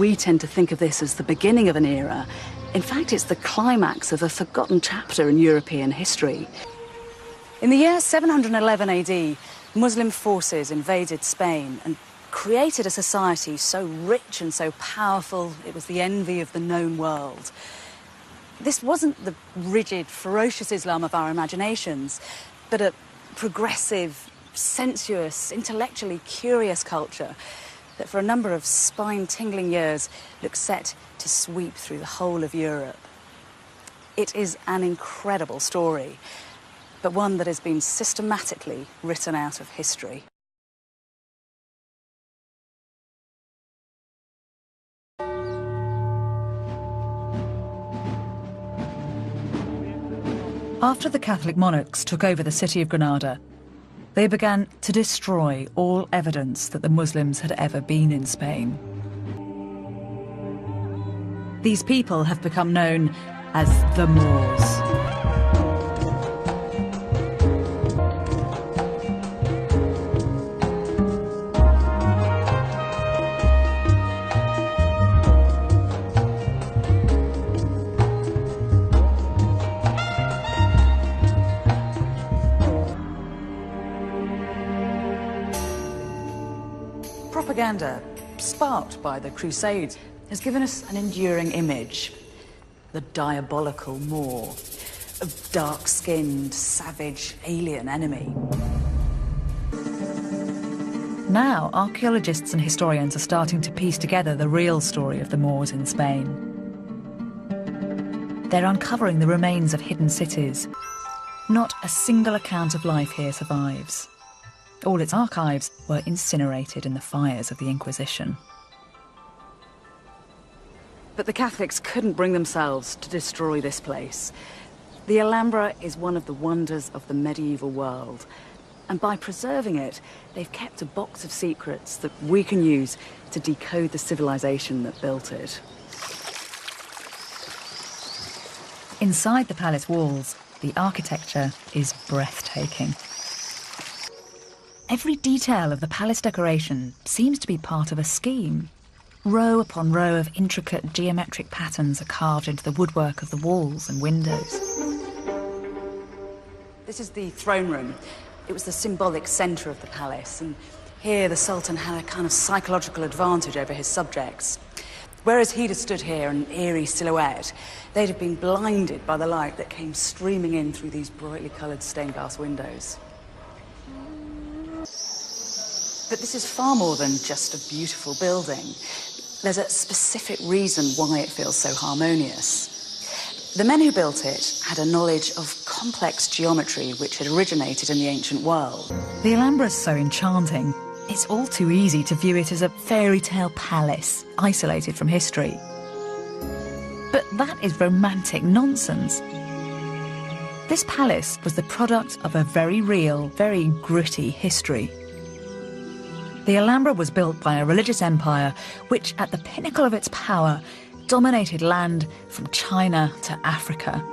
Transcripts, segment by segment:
we tend to think of this as the beginning of an era, in fact, it's the climax of a forgotten chapter in European history. In the year 711 AD, Muslim forces invaded Spain and created a society so rich and so powerful, it was the envy of the known world. This wasn't the rigid, ferocious Islam of our imaginations, but a progressive, sensuous, intellectually curious culture that for a number of spine-tingling years looked set to sweep through the whole of Europe. It is an incredible story, but one that has been systematically written out of history. After the Catholic monarchs took over the city of Granada, they began to destroy all evidence that the Muslims had ever been in Spain. These people have become known as the Moors. Propaganda, sparked by the Crusades, has given us an enduring image. The diabolical Moor, a dark-skinned, savage, alien enemy. Now, archaeologists and historians are starting to piece together the real story of the Moors in Spain. They're uncovering the remains of hidden cities. Not a single account of life here survives. All its archives were incinerated in the fires of the Inquisition. But the Catholics couldn't bring themselves to destroy this place. The Alhambra is one of the wonders of the medieval world. And by preserving it, they've kept a box of secrets that we can use to decode the civilization that built it. Inside the palace walls, the architecture is breathtaking. Every detail of the palace decoration seems to be part of a scheme. Row upon row of intricate geometric patterns are carved into the woodwork of the walls and windows. This is the throne room. It was the symbolic centre of the palace, and here the Sultan had a kind of psychological advantage over his subjects. Whereas he'd have stood here in an eerie silhouette, they'd have been blinded by the light that came streaming in through these brightly coloured stained glass windows. But this is far more than just a beautiful building. There's a specific reason why it feels so harmonious. The men who built it had a knowledge of complex geometry which had originated in the ancient world. The Alhambra is so enchanting, it's all too easy to view it as a fairy tale palace, isolated from history. But that is romantic nonsense. This palace was the product of a very real, very gritty history. The Alhambra was built by a religious empire which, at the pinnacle of its power, dominated land from China to Africa.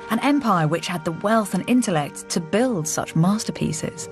An empire which had the wealth and intellect to build such masterpieces.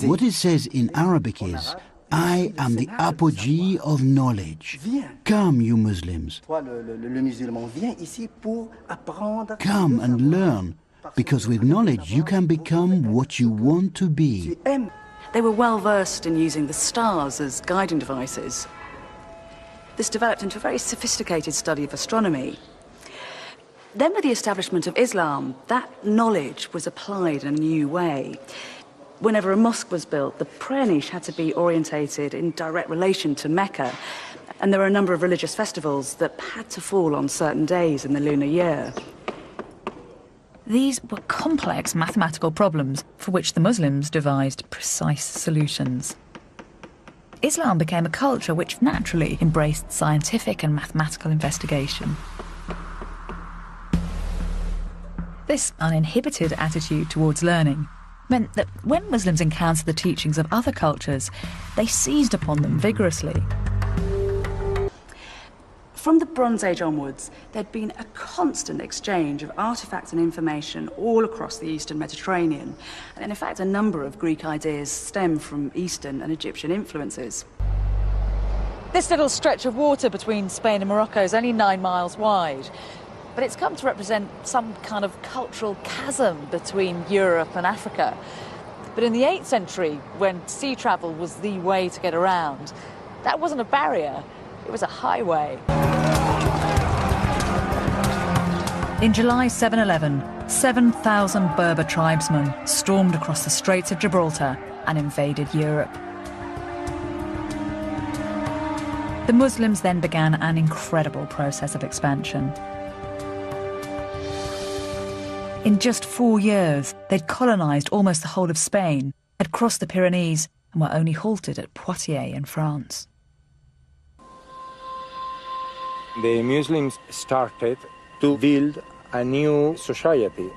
What it says in Arabic is, I am the apogee of knowledge. Come, you Muslims. Come and learn, because with knowledge you can become what you want to be. They were well versed in using the stars as guiding devices. This developed into a very sophisticated study of astronomy. Then with the establishment of Islam, that knowledge was applied in a new way. Whenever a mosque was built, the prayer niche had to be orientated in direct relation to Mecca, and there were a number of religious festivals that had to fall on certain days in the lunar year. These were complex mathematical problems for which the Muslims devised precise solutions. Islam became a culture which naturally embraced scientific and mathematical investigation. This uninhibited attitude towards learning meant that when Muslims encountered the teachings of other cultures, they seized upon them vigorously. From the Bronze Age onwards, there'd been a constant exchange of artifacts and information all across the Eastern Mediterranean. And in fact, a number of Greek ideas stem from Eastern and Egyptian influences. This little stretch of water between Spain and Morocco is only 9 miles wide, but it's come to represent some kind of cultural chasm between Europe and Africa. But in the 8th century, when sea travel was the way to get around, that wasn't a barrier, it was a highway. In July 711, 7,000 Berber tribesmen stormed across the Straits of Gibraltar and invaded Europe. The Muslims then began an incredible process of expansion. In just 4 years, they'd colonised almost the whole of Spain, had crossed the Pyrenees, and were only halted at Poitiers in France. The Muslims started to build a new society.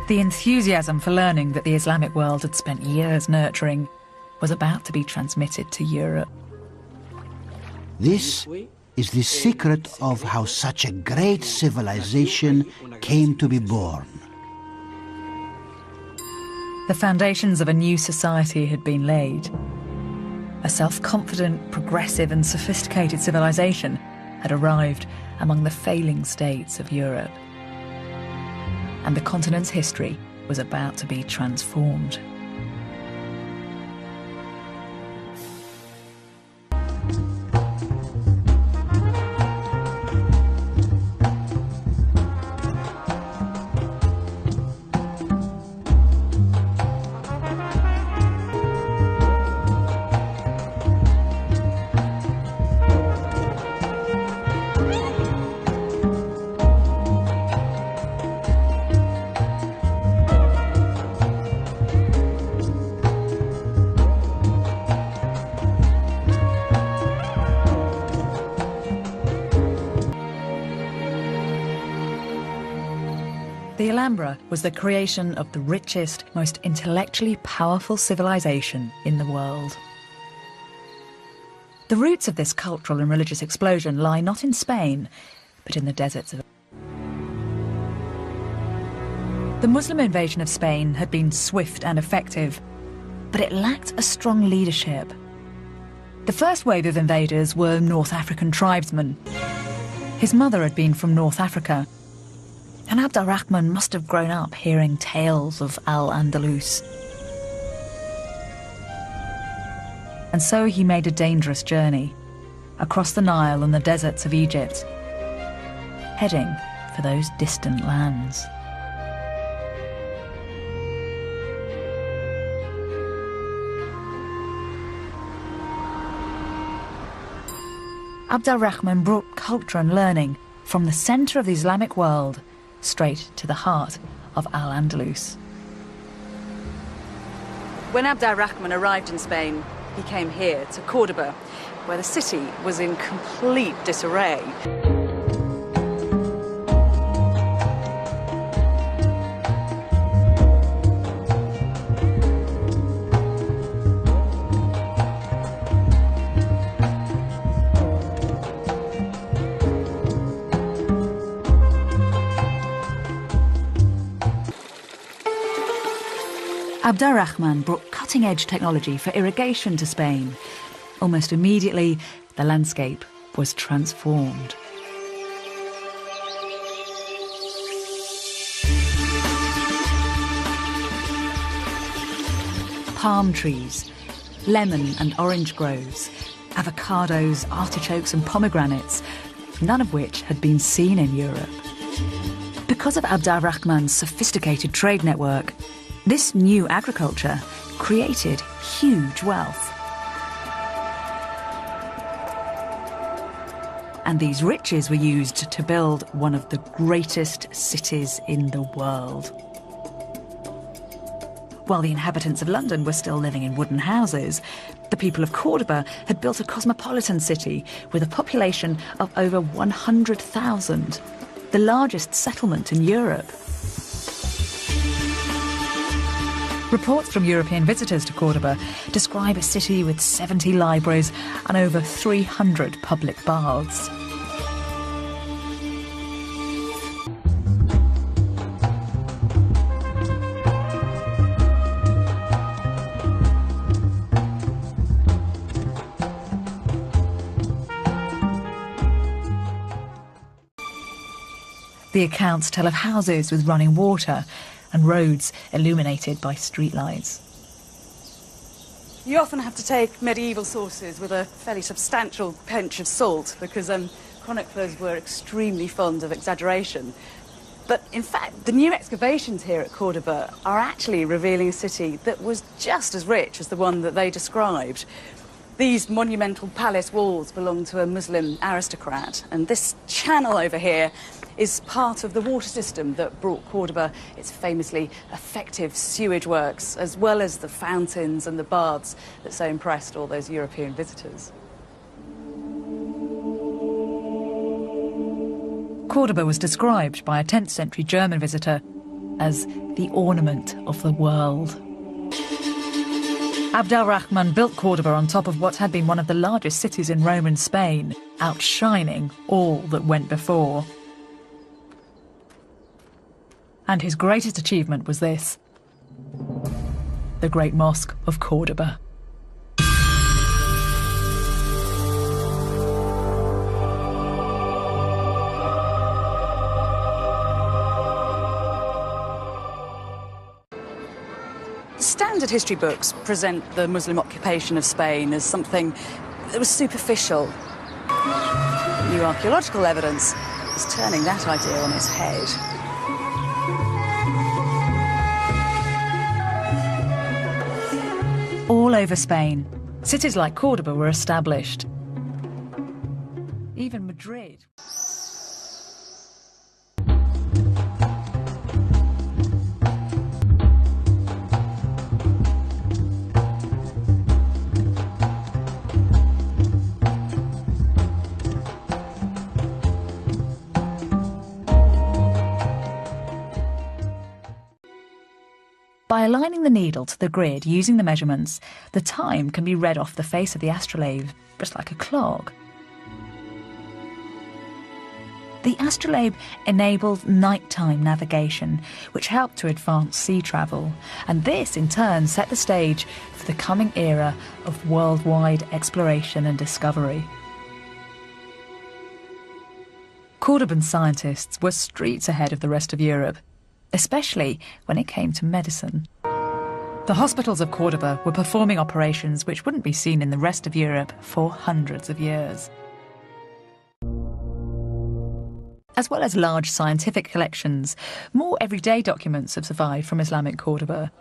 The enthusiasm for learning that the Islamic world had spent years nurturing was about to be transmitted to Europe. This is the secret of how such a great civilization came to be born. The foundations of a new society had been laid. A self-confident, progressive and sophisticated civilization had arrived among the failing states of Europe. And the continent's history was about to be transformed. The Alhambra was the creation of the richest, most intellectually powerful civilization in the world. The roots of this cultural and religious explosion lie not in Spain, but in the deserts of... The Muslim invasion of Spain had been swift and effective, but it lacked a strong leadership. The first wave of invaders were North African tribesmen. His mother had been from North Africa, and Abd al-Rahman must have grown up hearing tales of Al-Andalus. And so he made a dangerous journey across the Nile and the deserts of Egypt, heading for those distant lands. Abd al-Rahman brought culture and learning from the centre of the Islamic world straight to the heart of Al-Andalus. When Abd al-Rahman arrived in Spain, he came here to Cordoba, where the city was in complete disarray. Abd al-Rahman brought cutting-edge technology for irrigation to Spain. Almost immediately, the landscape was transformed. palm trees, lemon and orange groves, avocados, artichokes and pomegranates, none of which had been seen in Europe. Because of Abd al-Rahman's sophisticated trade network, this new agriculture created huge wealth. And these riches were used to build one of the greatest cities in the world. While the inhabitants of London were still living in wooden houses, the people of Cordoba had built a cosmopolitan city with a population of over 100,000, the largest settlement in Europe. Reports from European visitors to Cordoba describe a city with 70 libraries and over 300 public baths. The accounts tell of houses with running water and roads illuminated by streetlights. You often have to take medieval sources with a fairly substantial pinch of salt because chroniclers were extremely fond of exaggeration. But in fact, the new excavations here at Cordoba are actually revealing a city that was just as rich as the one that they described. These monumental palace walls belong to a Muslim aristocrat, and this channel over here is part of the water system that brought Cordoba its famously effective sewage works, as well as the fountains and the baths that so impressed all those European visitors. Cordoba was described by a 10th century German visitor as the ornament of the world. Abd al-Rahman built Cordoba on top of what had been one of the largest cities in Roman Spain, outshining all that went before. And his greatest achievement was this: the Great Mosque of Cordoba. Standard history books present the Muslim occupation of Spain as something that was superficial. New archaeological evidence is turning that idea on its head. All over Spain, cities like Cordoba were established. Even Madrid. By aligning the needle to the grid using the measurements, the time can be read off the face of the astrolabe, just like a clock. The astrolabe enabled nighttime navigation, which helped to advance sea travel, and this in turn set the stage for the coming era of worldwide exploration and discovery. Cordoban scientists were streets ahead of the rest of Europe, especially when it came to medicine. The hospitals of Cordoba were performing operations which wouldn't be seen in the rest of Europe for hundreds of years. As well as large scientific collections, more everyday documents have survived from Islamic Cordoba.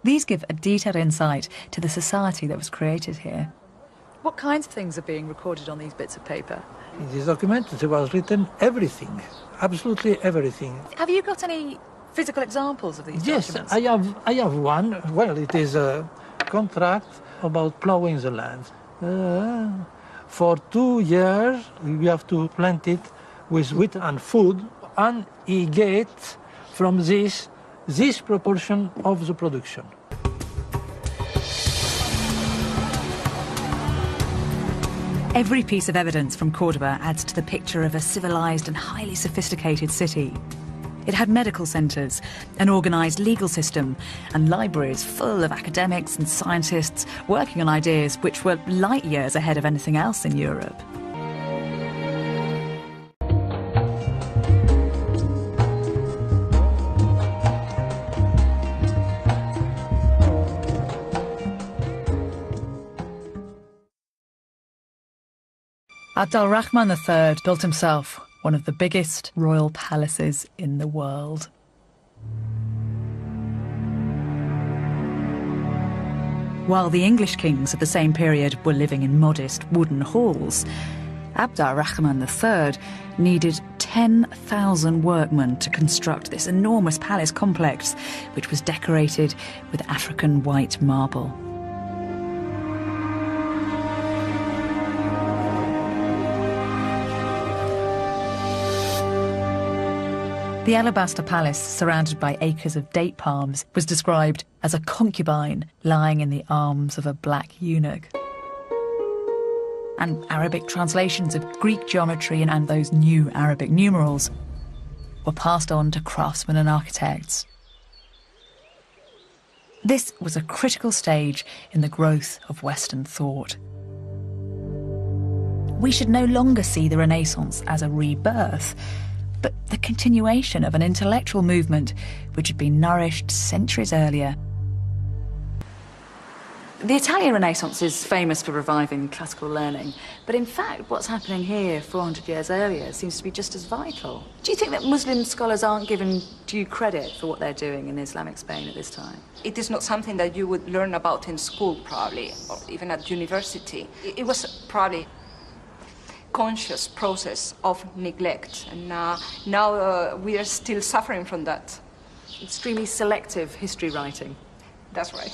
These give a detailed insight to the society that was created here. What kinds of things are being recorded on these bits of paper? In this document there was written everything, absolutely everything. Have you got any physical examples of these documents? Yes, I have one. Well, it is a contract about plowing the land. For 2 years we have to plant it with wheat and food, and he get from this proportion of the production. Every piece of evidence from Cordoba adds to the picture of a civilized and highly sophisticated city. It had medical centres, an organised legal system, and libraries full of academics and scientists working on ideas which were light years ahead of anything else in Europe. Abd al-Rahman III built himself one of the biggest royal palaces in the world. While the English kings of the same period were living in modest wooden halls, Abd al-Rahman III needed 10,000 workmen to construct this enormous palace complex, which was decorated with African white marble. The alabaster palace, surrounded by acres of date palms, was described as a concubine lying in the arms of a black eunuch. And Arabic translations of Greek geometry and those new Arabic numerals were passed on to craftsmen and architects. This was a critical stage in the growth of Western thought. We should no longer see the Renaissance as a rebirth, but the continuation of an intellectual movement which had been nourished centuries earlier. The Italian Renaissance is famous for reviving classical learning, but in fact what's happening here 400 years earlier seems to be just as vital. Do you think that Muslim scholars aren't given due credit for what they're doing in Islamic Spain at this time? It is not something that you would learn about in school, probably, or even at university. It was probably conscious process of neglect, and now we are still suffering from that. Extremely selective history writing. That's right.